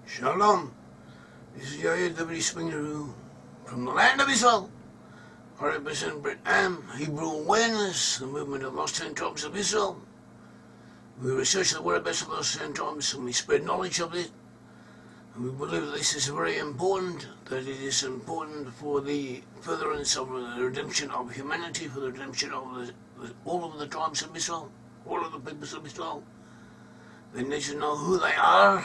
Shalom. This is Yair Davidiy speaking from the land of Israel. I represent Brit-Am, Hebrew Awareness, the movement of lost 10 tribes of Israel. We research the whereabouts of those 10 tribes and we spread knowledge of it. And we believe that this is very important, that it is important for the furtherance of the redemption of humanity, for the redemption of all of the tribes of Israel, all of the peoples of Israel. They need to know who they are.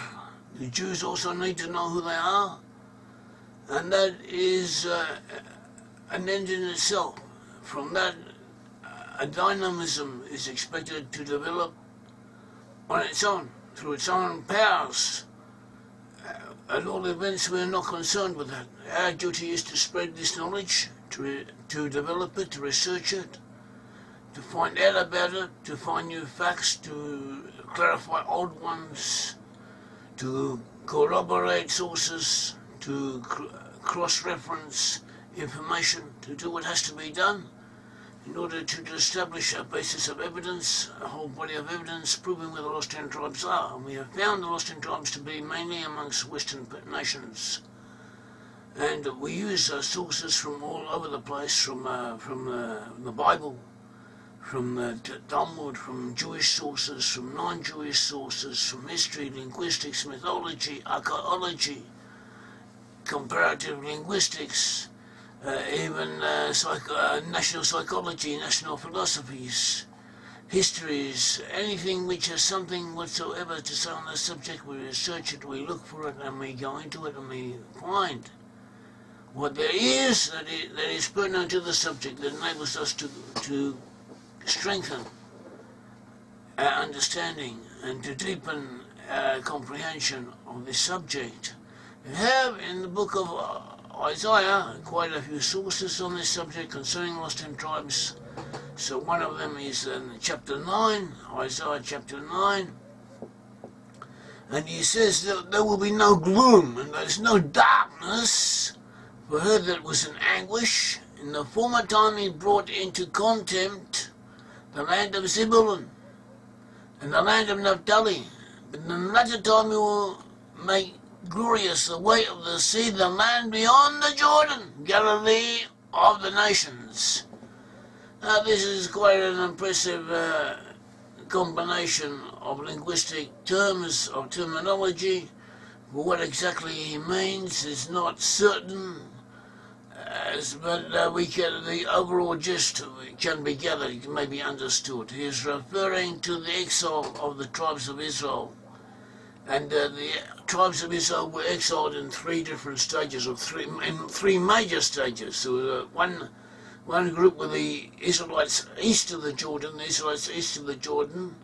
The Jews also need to know who they are. And that is an end in itself. From that, a dynamism is expected to develop on its own, through its own powers. At all events, we're not concerned with that. Our duty is to spread this knowledge, to develop it, to research it, to find out about it, to find new facts, to clarify old ones, to corroborate sources, to cross-reference information, to do what has to be done in order to establish a basis of evidence, a whole body of evidence proving where the lost 10 tribes are. And we have found the lost 10 tribes to be mainly amongst Western nations. And we use sources from all over the place, from the Bible, from the Talmud, from Jewish sources, from non-Jewish sources, from history, linguistics, mythology, archaeology, comparative linguistics, even national psychology, national philosophies, histories, anything which has something whatsoever to say on the subject. We research it, we look for it, and we go into it, and we find what there is that is pertinent to the subject, that enables us to strengthen our understanding and to deepen our comprehension of this subject. We have in the book of Isaiah quite a few sources on this subject concerning lost 10 tribes. So one of them is in chapter 9, Isaiah chapter 9. And he says that there will be no gloom and there's no darkness for her that was in anguish. In the former time he brought into contempt the land of Zebulun and the land of Naphtali. But in the latter time he will make glorious the way of the sea, the land beyond the Jordan, Galilee of the nations. Now this is quite an impressive combination of linguistic terms, of terminology. For what exactly he means is not certain, but the overall gist can be gathered, it may be understood. He is referring to the exile of the tribes of Israel. And the tribes of Israel were exiled in three different stages, in three major stages. So one group were the Israelites east of the Jordan. The Israelites east of the Jordan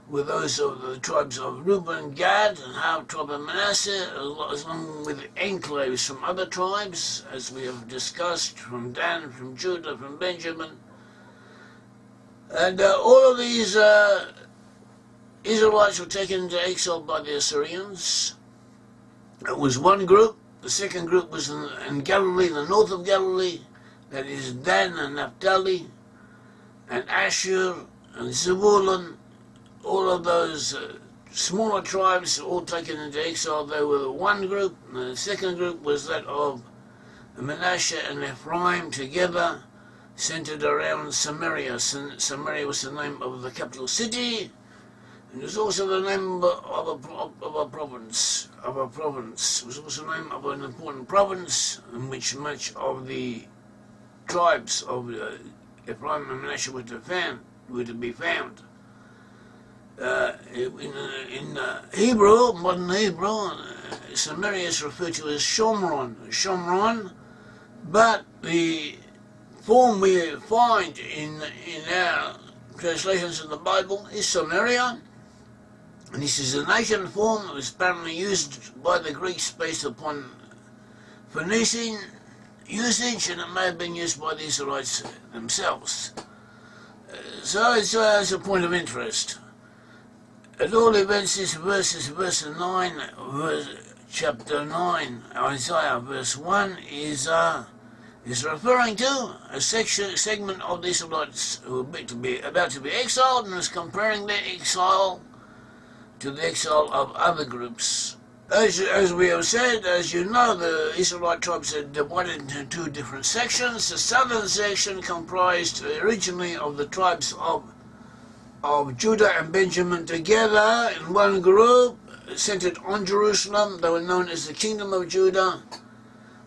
were those of the tribes of Reuben, Gad, and half tribe of Manasseh, along with enclaves from other tribes, as we have discussed, from Dan, from Judah, from Benjamin. And all of these Israelites were taken into exile by the Assyrians. It was one group. The second group was in Galilee, the north of Galilee, that is Dan and Naphtali and Asher and Zebulun. All of those smaller tribes all taken into exile. They were the one group. And the second group was that of Manasseh and Ephraim together, centered around Samaria. Samaria was the name of the capital city. It was also the name of a province. It was also the name of an important province in which much of the tribes of Ephraim and Manasseh were to be found. In Hebrew, modern Hebrew, Samaria is referred to as Shomron, but the form we find in our translations of the Bible is Samaria. And this is a nation form that was apparently used by the Greeks based upon Phoenician usage, and it may have been used by the Israelites themselves. So it's a point of interest. At all events, this verse 9, chapter 9, Isaiah verse 1, is referring to a segment of the Israelites who are about to be exiled, and is comparing their exile to the exile of other groups As we have said, as you know, the Israelite tribes are divided into two different sections. The southern section comprised originally of the tribes of Judah and Benjamin together in one group, centered on Jerusalem. They were known as the Kingdom of Judah.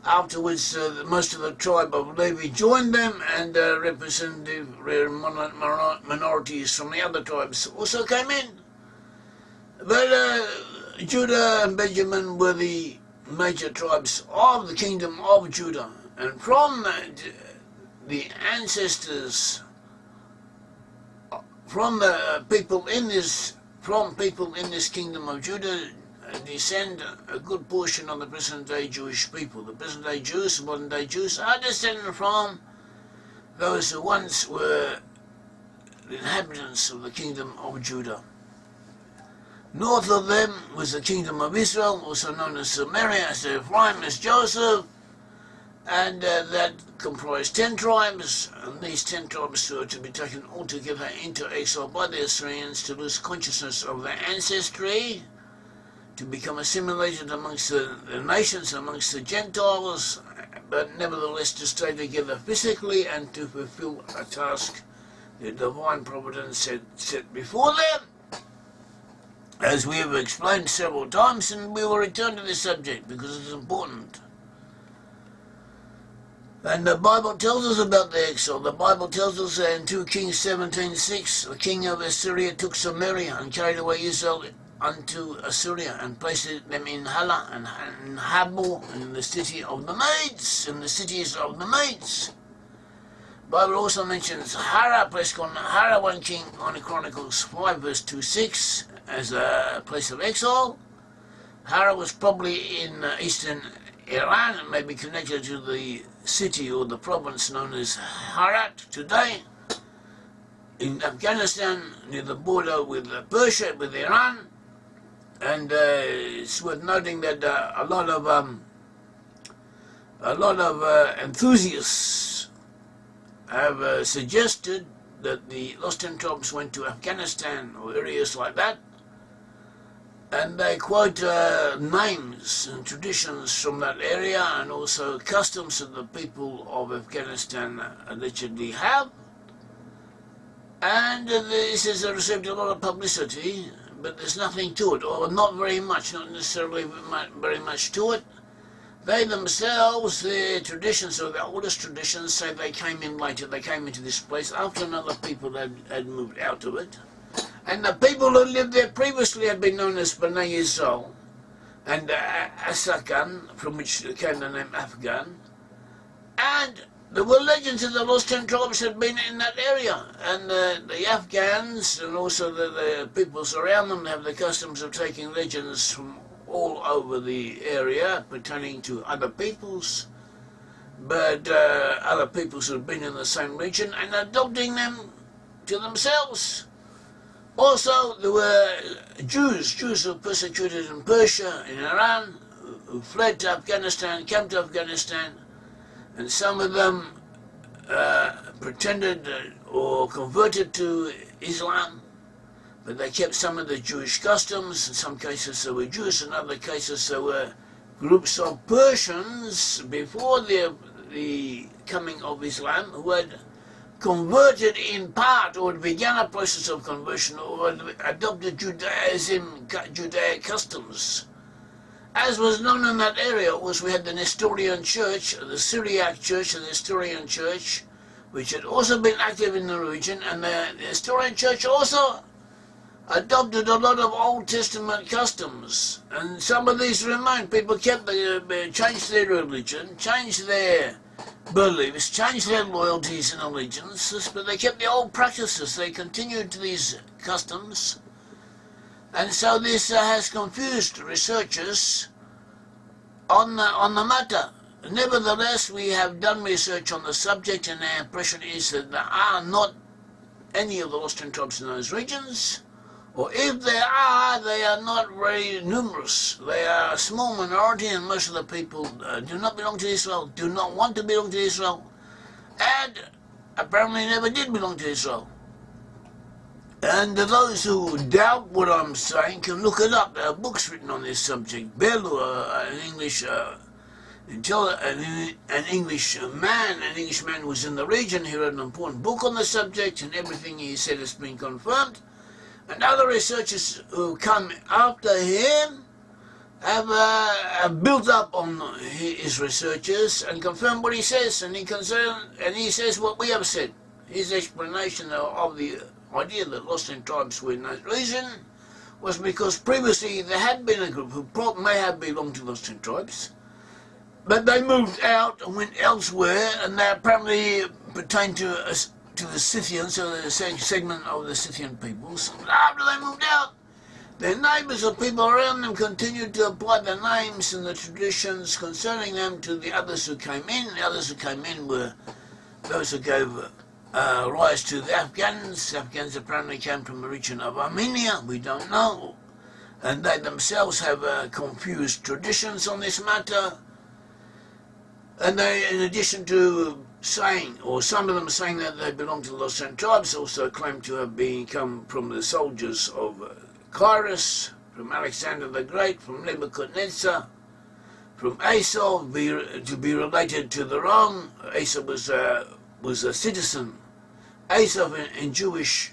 Afterwards, most of the tribe of Levi joined them, and representative minorities from the other tribes also came in. But Judah and Benjamin were the major tribes of the Kingdom of Judah, and from the ancestors, from people in this Kingdom of Judah, descend a good portion of the present-day Jewish people. The present-day Jews, modern-day Jews, are descended from those who once were the inhabitants of the Kingdom of Judah. North of them was the Kingdom of Israel, also known as Samaria, as Ephraim, as Joseph, and that comprised 10 tribes, and these 10 tribes were to be taken altogether into exile by the Assyrians to lose consciousness of their ancestry, to become assimilated amongst the nations, amongst the Gentiles, but nevertheless to stay together physically and to fulfill a task the divine providence had set before them. As we have explained several times, and we will return to this subject because it's important. And the Bible tells us about the exile. The Bible tells us that in 2 Kings 17:6, the king of Assyria took Samaria and carried away Israel unto Assyria, and placed them in Hala and in Habor, and in the city of the maids, in the cities of the maids. The Bible also mentions Hara, a place called Hara, 1 King on Chronicles 5 verse 2-6, as a place of exile. Hara was probably in eastern Iran, and may be connected to the city or the province known as Herat today, in Afghanistan, near the border with Persia, with Iran. And it's worth noting that a lot of enthusiasts have suggested that the lost 10 tribes went to Afghanistan or areas like that, and they quote names and traditions from that area, and also customs that the people of Afghanistan allegedly have. And this has received a lot of publicity, but there's nothing to it, or not very much, not necessarily very much to it. They themselves, their traditions, or their oldest traditions, say they came in later. They came into this place after other people had moved out of it. And the people who lived there previously had been known as Bnei Israel and Asakhan, from which came the name Afghan. And there were legends that the lost 10 tribes had been in that area, and the Afghans and also the peoples around them have the customs of taking legends from all over the area pertaining to other peoples, but other peoples who have been in the same region, and adopting them to themselves. Also, there were Jews who were persecuted in Persia, in Iran, who fled to Afghanistan, came to Afghanistan, and some of them pretended or converted to Islam, but they kept some of the Jewish customs. In some cases they were Jews, in other cases they were groups of Persians before the coming of Islam who had converted in part, or began a process of conversion, or had adopted Judaism, Judaic customs. As was known in that area was we had the Nestorian Church, the Syriac Church, and the Nestorian Church, which had also been active in the region, and the Nestorian Church also adopted a lot of Old Testament customs, and some of these remained. People kept changed their religion, changed their beliefs, changed their loyalties and allegiances, but they kept the old practices. They continued to these customs. And so this has confused researchers on the matter. Nevertheless, we have done research on the subject, and our impression is that there are not any of the lost 10 tribes in those regions, or if there are, they are not very numerous. They are a small minority, and most of the people do not belong to Israel, do not want to belong to Israel, and apparently never did belong to Israel. And those who doubt what I'm saying can look it up. There are books written on this subject. Bell, an Englishman who was in the region, he wrote an important book on the subject, and everything he said has been confirmed. And other researchers who come after him have built up on his researches and confirmed what he says, and he says what we have said. His explanation of the idea that lost in tribes were in that region was because previously there had been a group who may have belonged to lost in tribes, but they moved out and went elsewhere, and they apparently pertain to the Scythians, so the segment of the Scythian peoples. But after they moved out, their neighbours or people around them continued to apply the names and the traditions concerning them to the others who came in. The others who came in were those who gave rise to the Afghans. The Afghans apparently came from the region of Armenia, we don't know. And they themselves have confused traditions on this matter. And they, in addition to saying, or some of them saying that they belong to the lost tribes, also claim to have come from the soldiers of Cyrus, from Alexander the Great, from Nebuchadnezzar, from Esau, to be related to the Rome. Esau was a citizen. Esau in Jewish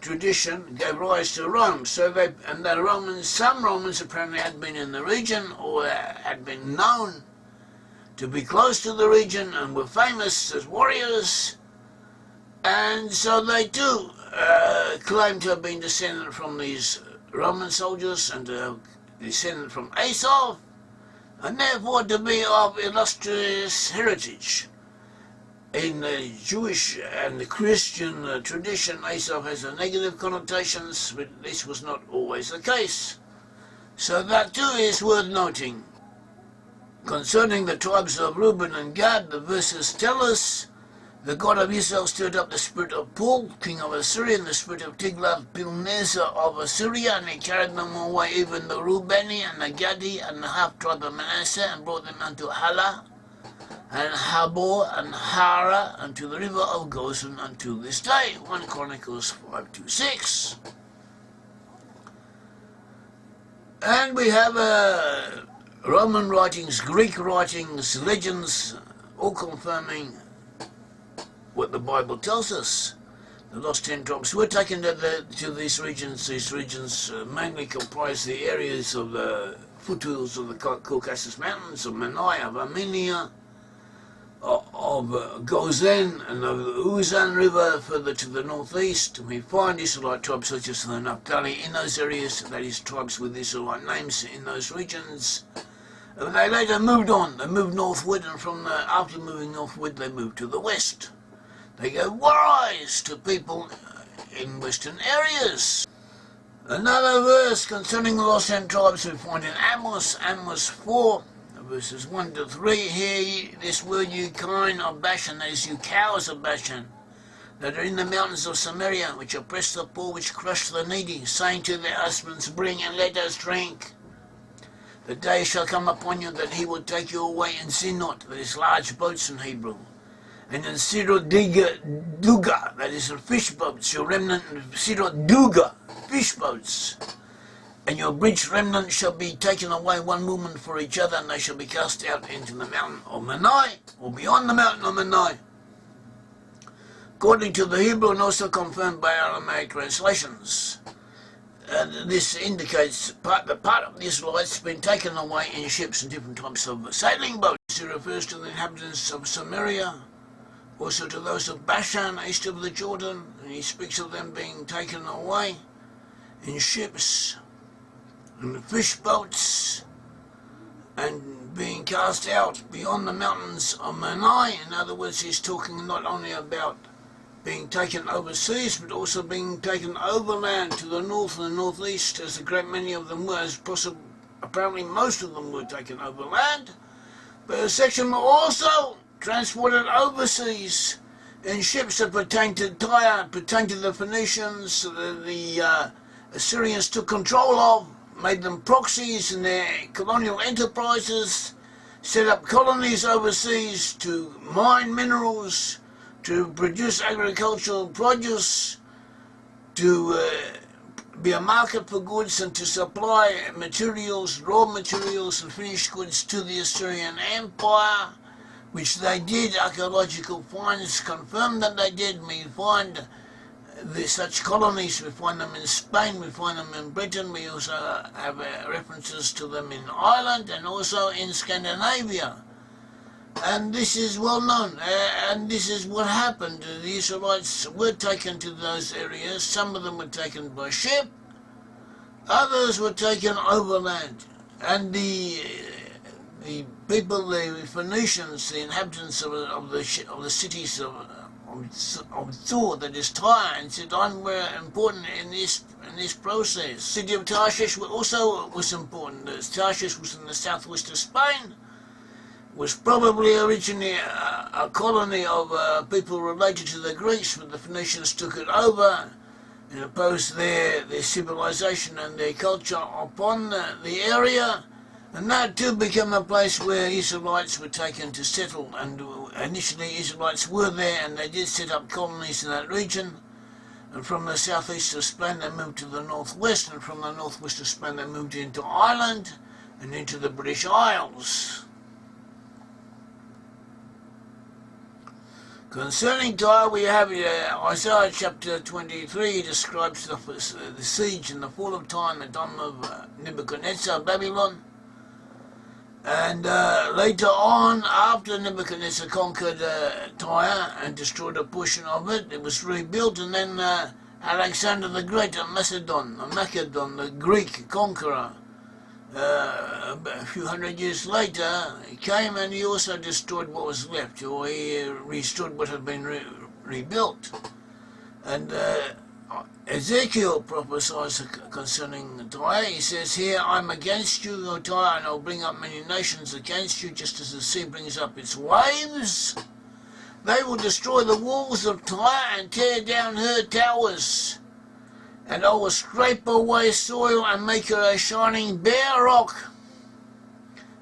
tradition gave rise to Rome. So some Romans apparently had been in the region or had been known to be close to the region and were famous as warriors, and so they too claim to have been descended from these Roman soldiers and to have descended from Esau, and therefore to be of illustrious heritage. In the Jewish and the Christian tradition, Esau has a negative connotations, but this was not always the case. So that too is worth noting. Concerning the tribes of Reuben and Gad, the verses tell us, the God of Israel stirred up the spirit of Pul, king of Assyria, and the spirit of Tiglath-Pileser of Assyria, and he carried them away, even the Reubeni and the Gadi and the half-tribe of Manasseh, and brought them unto Hala, and Habor, and Hara, unto the river of Gozan, unto this day. 1 Chronicles 5:6. And we have Roman writings, Greek writings, legends, all confirming what the Bible tells us. The lost 10 tribes were taken to these regions. These regions mainly comprise the areas of the foothills of the Caucasus Mountains, of Menai, of Armenia, of Gozan, and of the Uzan River further to the northeast. We find Israelite tribes such as the Naphtali in those areas, that is, tribes with Israelite names in those regions. They later moved on. They moved northward, and after moving northward, they moved to the west. They gave rise to people in western areas. Another verse concerning the lost 10 tribes we find in Amos 4, verses 1 to 3. Hear ye this word, you kine of Bashan, that is, you cows of Bashan, that are in the mountains of Samaria, which oppress the poor, which crush the needy, saying to their husbands, bring and let us drink. The day shall come upon you that he will take you away in Sinot, that is large boats in Hebrew, and in Duga, that is in fish boats, your remnant in Duga, fish boats. And your bridge remnant shall be taken away, one woman for each other, and they shall be cast out into the mountain of Menai, or beyond the mountain of Menai. According to the Hebrew, and also confirmed by Aramaic translations. And this indicates the part of the Israelites has been taken away in ships and different types of sailing boats. It refers to the inhabitants of Samaria, also to those of Bashan, east of the Jordan, and he speaks of them being taken away in ships and fish boats and being cast out beyond the mountains of Menai. In other words, he's talking not only about being taken overseas, but also being taken overland to the north and the northeast, as a great many of them were, apparently most of them were taken overland, but a section were also transported overseas in ships that pertained to Tyre, pertained to the Phoenicians, the Assyrians took control of, made them proxies in their colonial enterprises, set up colonies overseas to mine minerals, to produce agricultural produce, to be a market for goods and to supply materials, raw materials and finished goods to the Assyrian Empire, which they did. Archaeological finds confirm that they did. We find such colonies, we find them in Spain, we find them in Britain, we also have references to them in Ireland and also in Scandinavia. And this is well known, and this is what happened. The Israelites were taken to those areas. Some of them were taken by ship, others were taken overland. And the people, the Phoenicians, the inhabitants of the cities of Thor, that is Tyre and Sidon, were important in this process. The city of Tarshish also was important. Tarshish was in the southwest of Spain, was probably originally a colony of people related to the Greeks, but the Phoenicians took it over and imposed their civilization and their culture upon the area. And that too became a place where Israelites were taken to settle, and initially Israelites were there and they did set up colonies in that region. And from the southeast of Spain they moved to the northwest, and from the northwest of Spain they moved into Ireland and into the British Isles. Concerning Tyre, we have Isaiah chapter 23 describes the siege and the fall of Tyre in the time of Nebuchadnezzar of Babylon. And later on, after Nebuchadnezzar conquered Tyre and destroyed a portion of it, it was rebuilt, and then Alexander the Great of Macedon, the Greek conqueror, a few hundred years later, he came and he also destroyed what was left, or he restored what had been rebuilt. And Ezekiel prophesies concerning Tyre. He says here, I'm against you, O Tyre, and I'll bring up many nations against you, just as the sea brings up its waves. They will destroy the walls of Tyre and tear down her towers. And I will scrape away soil and make her a shining bare rock.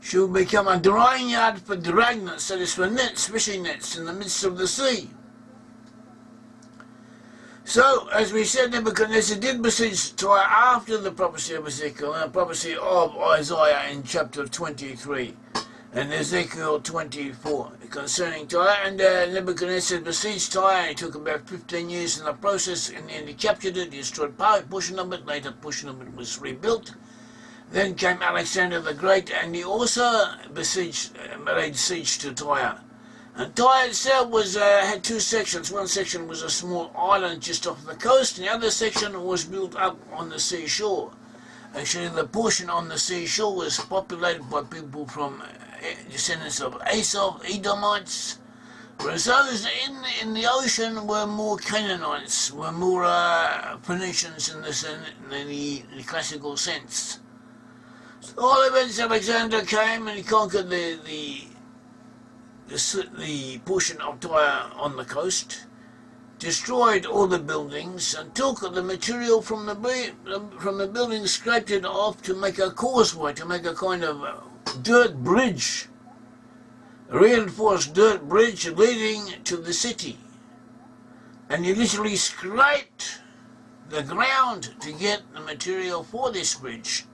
She will become a drying yard for dragnets, that is for nets, fishing nets, in the midst of the sea. So, as we said, Nebuchadnezzar did besiege Tyre after the prophecy of Ezekiel and the prophecy of Isaiah in chapter 23 and Ezekiel 24 concerning Tyre. And Nebuchadnezzar besieged Tyre. He took about 15 years in the process, and then he captured it, he destroyed part portion of it, later portion of it was rebuilt. Then came Alexander the Great, and he also laid siege to Tyre. And Tyre itself had two sections. One section was a small island just off the coast, and the other section was built up on the seashore. Actually, the portion on the seashore was populated by people from descendants of Esau, Edomites, whereas those in the ocean were more Canaanites, were more Phoenicians in the classical sense. So all events, Alexander came and he conquered the portion of Tyre on the coast, destroyed all the buildings, and took the material from the buildings, scraped it off to make a causeway, to make a kind of dirt bridge, a reinforced dirt bridge leading to the city. And he literally scraped the ground to get the material for this bridge.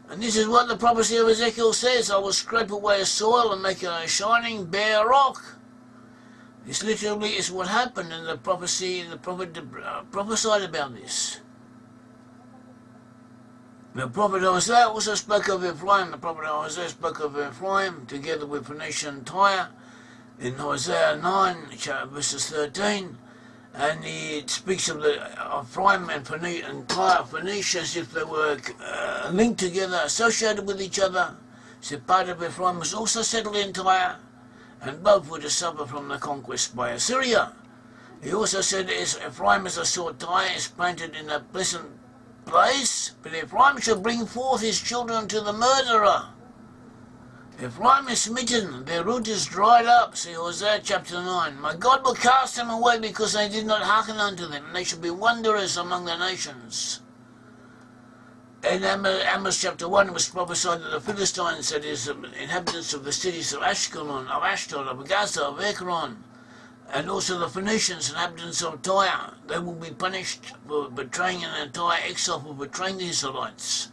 And this is what the prophecy of Ezekiel says, I will scrape away soil and make a shining bare rock. This literally is what happened in the prophecy, the prophet prophesied about this. The prophet Hosea also spoke of Ephraim. The prophet Hosea spoke of Ephraim together with Phoenician Tyre in Hosea 9, verses 13. And he speaks of the Ephraim and Tyre, Phoenicia, as if they were linked together, associated with each other. So part of Ephraim was also settled in Tyre, and both were to suffer from the conquest by Assyria. He also said, Ephraim, as I saw Tyre, is planted in a pleasant place, but Ephraim shall bring forth his children to the murderer. Ephraim is smitten, their root is dried up. See Hosea chapter 9. My God will cast them away because they did not hearken unto them, and they shall be wanderers among the nations. In Amos chapter 1 it was prophesied that the Philistines, that is, inhabitants of the cities of Ashkelon, of Ashdod, of Gaza, of Ekron, and also the Phoenicians, inhabitants of Tyre. They will be punished for betraying an entire exile, for betraying the Israelites.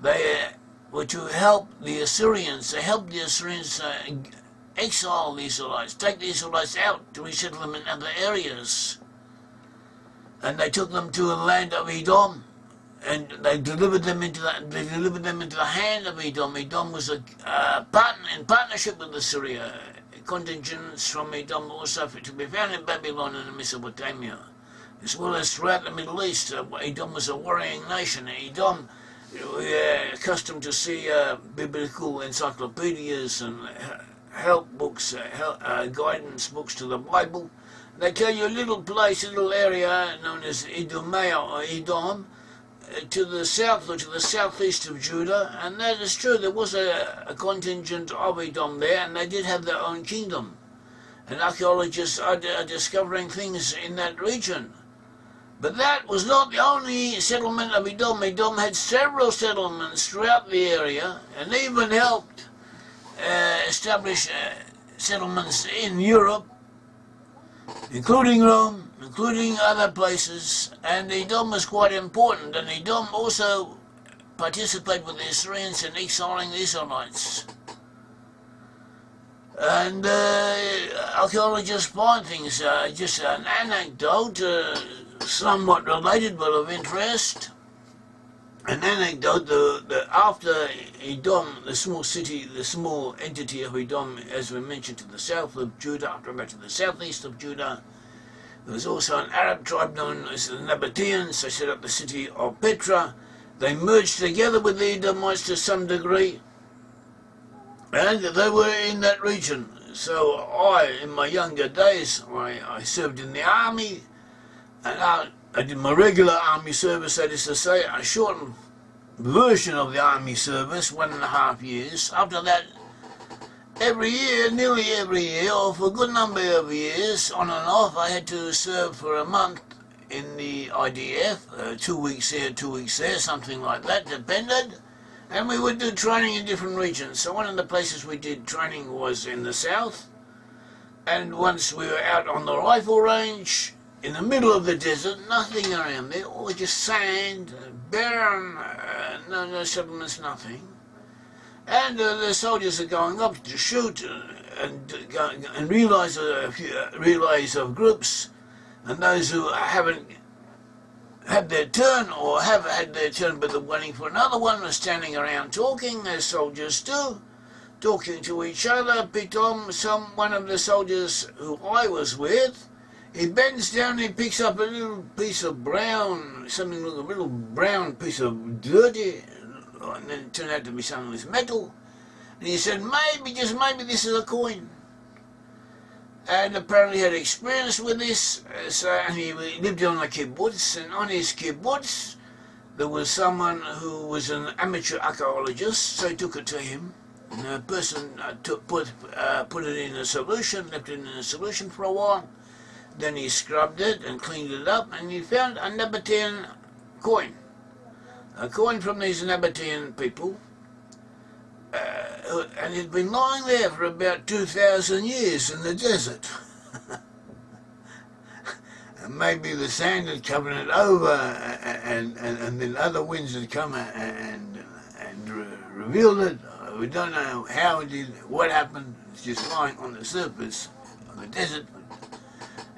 They were to help the Assyrians. They helped the Assyrians exile the Israelites, take the Israelites out to resettle them in other areas. And they took them to the land of Edom, and they delivered them into the hand of Edom. Edom was in partnership with Assyria. Contingents from Edom also to be found in Babylon and Mesopotamia, as well as throughout the Middle East. Edom was a worrying nation. Edom, we're accustomed to see biblical encyclopedias and help books, guidance books to the Bible. They tell you a little place, a little area known as Idumea or Edom, to the south or to the southeast of Judah, and that is true. There was a contingent of Edom there, and they did have their own kingdom. And archaeologists are discovering things in that region. But that was not the only settlement of Edom. Edom had several settlements throughout the area, and even helped establish settlements in Europe, including Rome, including other places, and Edom was quite important, and Edom also participated with the Assyrians in exiling the Israelites. And archaeologists find things, just an anecdote, somewhat related but of interest. An anecdote, after Edom, the small entity of Edom, as we mentioned, to the south of Judah, after that to the southeast of Judah, there was also an Arab tribe known as the Nabateans. They set up the city of Petra. They merged together with the Edomites to some degree, and they were in that region. So in my younger days, I served in the army, and I did my regular army service, that is to say, a shortened version of the army service, 1.5 years. After that, every year, nearly every year, or for a good number of years, on and off, I had to serve for a month in the IDF, 2 weeks here, 2 weeks there, something like that, depended. And we would do training in different regions. So one of the places we did training was in the south, and once we were out on the rifle range, in the middle of the desert, nothing around there, all just sand, barren, no settlements, nothing. And the soldiers are going up to shoot and realize of groups, and those who haven't had their turn or have had their turn but they're waiting for another one are standing around talking, as soldiers do, talking to each other. Brit-Am, one of the soldiers who I was with, he bends down, he picks up a little piece of brown, something like a little brown piece of dirty, and then it turned out to be something with metal. And he said, maybe, just maybe, this is a coin. And apparently had experience with this, and he lived on a kibbutz, and on his kibbutz there was someone who was an amateur archaeologist, so he took it to him. And the person put it in a solution, left it in a solution for a while. Then he scrubbed it and cleaned it up, and he found a Nabatean coin. A coin from these Nabatean people, and it had been lying there for about 2,000 years in the desert. And maybe the sand had covered it over, and then other winds had come and revealed it. We don't know how it did, what happened. It's just lying on the surface of the desert,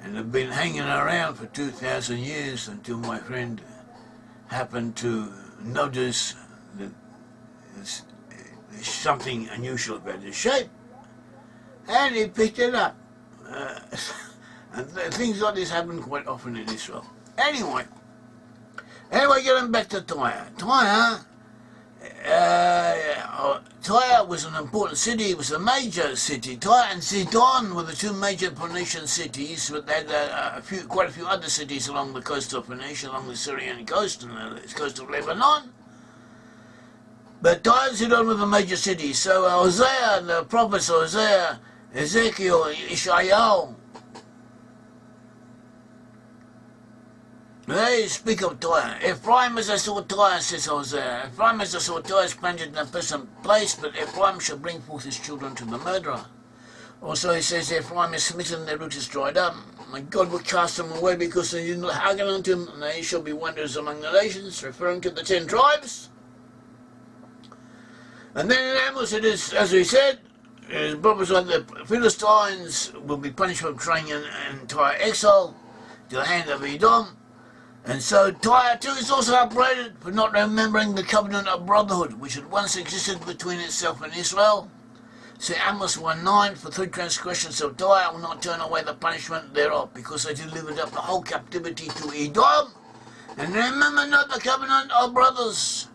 and had been hanging around for 2,000 years until my friend happened to notice that there's something unusual about the shape, and he picked it up. And things like this happen quite often in Israel. Anyway, getting back to Tyre. Tyre was an important city. It was a major city. Tyre and Sidon were the two major Phoenician cities, but they had quite a few other cities along the coast of Phoenicia, along the Syrian coast and the coast of Lebanon. But Tyre and Sidon were the major cities. So Hosea, the prophets Hosea, Ezekiel, Isaiah, they speak of Tyre. Ephraim as I saw Tyre, says Hosea. Ephraim as I saw Tyre is planted in a pleasant place, but Ephraim shall bring forth his children to the murderer. Also he says, Ephraim is smitten, their root is dried up. And God will cast them away because they did not hearken unto him, and they shall be wonders among the nations, referring to the 10 tribes. And then in Amos it is, as we said, it is prophesied that the Philistines will be punished for betraying and Tyre exile to the hand of Edom. And so Tyre too is also upbraided for not remembering the covenant of brotherhood which had once existed between itself and Israel. See Amos 1:9, for 3 transgressions of Tyre I will not turn away the punishment thereof, because they delivered up the whole captivity to Edom, and remember not the covenant of brothers.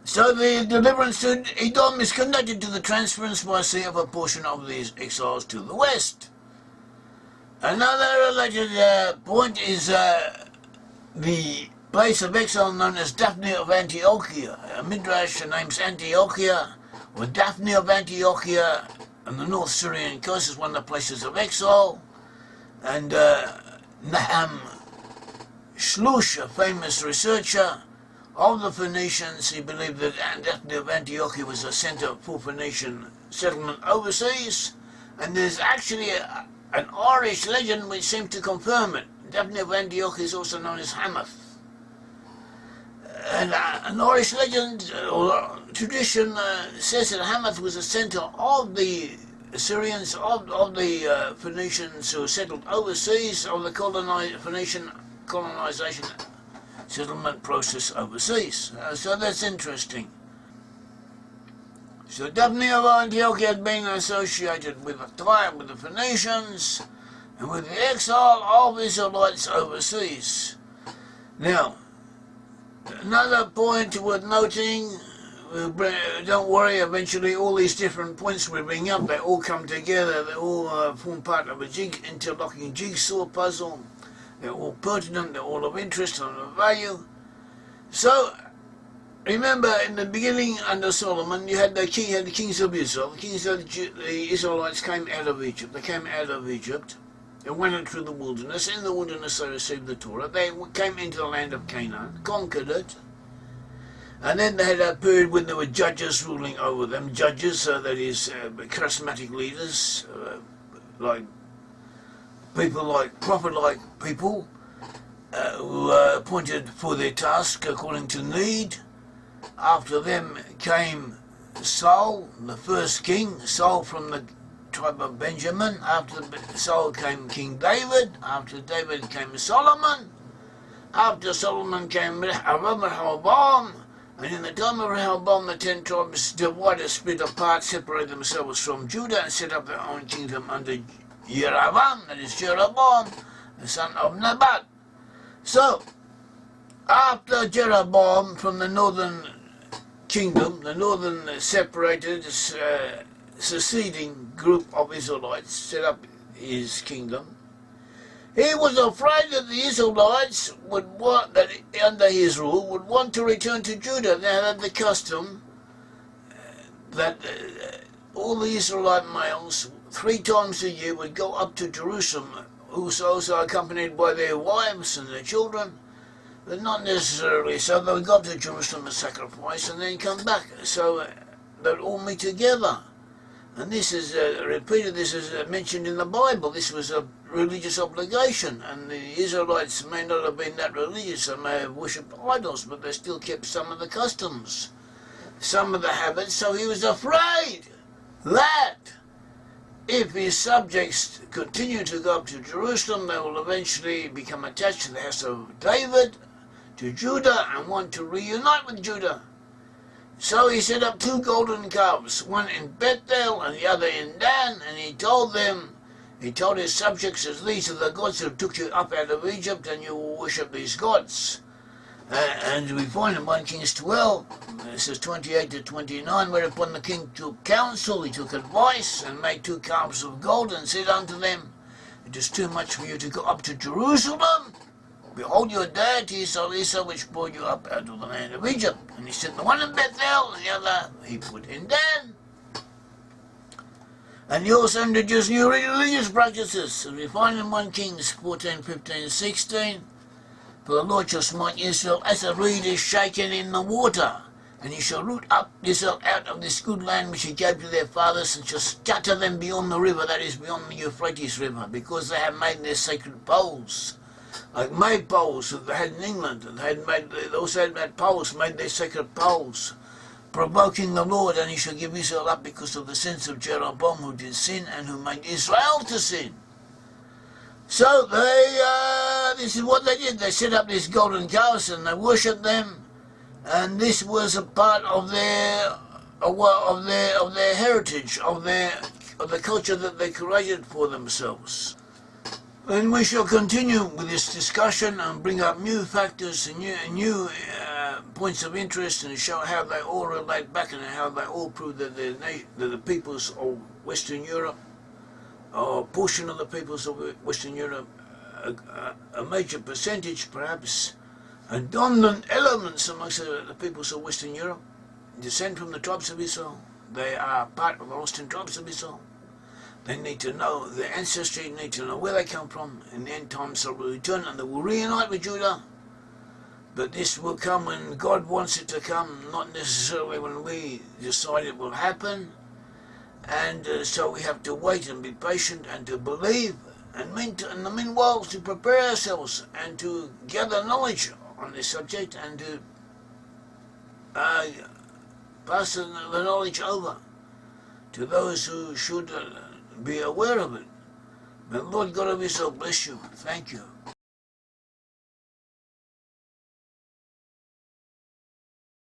So the deliverance to Edom is connected to the transference by sea of a portion of these exiles to the west. Another related point is the place of exile known as Daphne of Antiochia. A midrash names Antiochia, or Daphne of Antiochia, on the North Syrian coast is one of the places of exile. And Nahum Shlush, a famous researcher of the Phoenicians, he believed that Daphne of Antiochia was a center for Phoenician settlement overseas. And there's actually an Irish legend which seems to confirm it. Daphne of Antioch is also known as Hamath. And an Irish legend or tradition says that Hamath was a centre of the Assyrians, of the Phoenicians who settled overseas, of the Phoenician colonization settlement process overseas. So that's interesting. So Daphne of Antioch had been associated with Tyre, with the Phoenicians, and with the exile of Israelites overseas. Now, another point worth noting, don't worry, eventually all these different points we bring up, they all come together, they all form part of a interlocking jigsaw puzzle. They're all pertinent, they're all of interest and of value. So, remember, in the beginning under Solomon, you had the kings of Israel. The kings of the Israelites came out of Egypt. They came out of Egypt. They went through the wilderness. In the wilderness, they received the Torah. They came into the land of Canaan, conquered it. And then they had a period when there were judges ruling over them. Judges, that is, charismatic leaders, like people like prophet-like people, who were appointed for their task according to need. After them came Saul, the first king, Saul from the tribe of Benjamin. After Saul came King David. After David came Solomon. After Solomon came Rehoboam. And in the time of Rehoboam, the 10 tribes divided, split apart, separated themselves from Judah and set up their own kingdom under Jeroboam, that is Jeroboam, the son of Nabat. So, after Jeroboam, from the northern kingdom, the northern separated, seceding group of Israelites set up his kingdom, he was afraid that the Israelites would want, that under his rule, would want to return to Judah. They had the custom that all the Israelite males 3 times a year would go up to Jerusalem, also accompanied by their wives and their children, but not necessarily so. They would go up to Jerusalem and sacrifice and then come back, so they'd all meet together. And this is repeated, this is mentioned in the Bible. This was a religious obligation, and the Israelites may not have been that religious, they may have worshipped idols, but they still kept some of the customs, some of the habits. So he was afraid that if his subjects continue to go up to Jerusalem, they will eventually become attached to the house of David, to Judah, and want to reunite with Judah. So he set up 2 golden calves, one in Bethel and the other in Dan, and he told his subjects, as these are the gods who took you up out of Egypt, and you will worship these gods. And we find in 1 Kings 12, this is 28 to 29, whereupon the king took counsel, he took advice, and made 2 calves of gold, and said unto them, it is too much for you to go up to Jerusalem. Behold, your deities are Esau, which brought you up out of the land of Egypt. And he set the one in Bethel, and the other he put in Dan. And he also introduced new religious practices, as we find in 1 Kings 14, 15, 16. For the Lord shall smite Israel as a reed is shaken in the water, And you shall root up Israel out of this good land which he gave to their fathers, and shall scatter them beyond the river, that is, beyond the Euphrates River, because they have made their sacred poles, like maypoles that they had in England, and they also had made poles, made their sacred poles, provoking the Lord, and he shall give Israel up because of the sins of Jeroboam, who did sin, and who made Israel to sin. So this is what they did. They set up these golden calves, and they worshipped them, and this was a part of their heritage, of the culture that they created for themselves. And we shall continue with this discussion and bring up new factors and new points of interest, and show how they all relate back and how they all prove that the peoples of Western Europe, or a portion of the peoples of Western Europe, a major percentage perhaps, and dominant elements amongst the peoples of Western Europe, descend from the tribes of Israel. They are part of the lost tribes of Israel. They need to know their ancestry, need to know where they come from. In the end times they will return and they will reunite with Judah. But this will come when God wants it to come, not necessarily when we decide it will happen. And so we have to wait and be patient and to believe, and in the meanwhile to prepare ourselves and to gather knowledge on this subject, and to pass the knowledge over to those who should be aware of it. May the Lord God of Israel bless you. Thank you.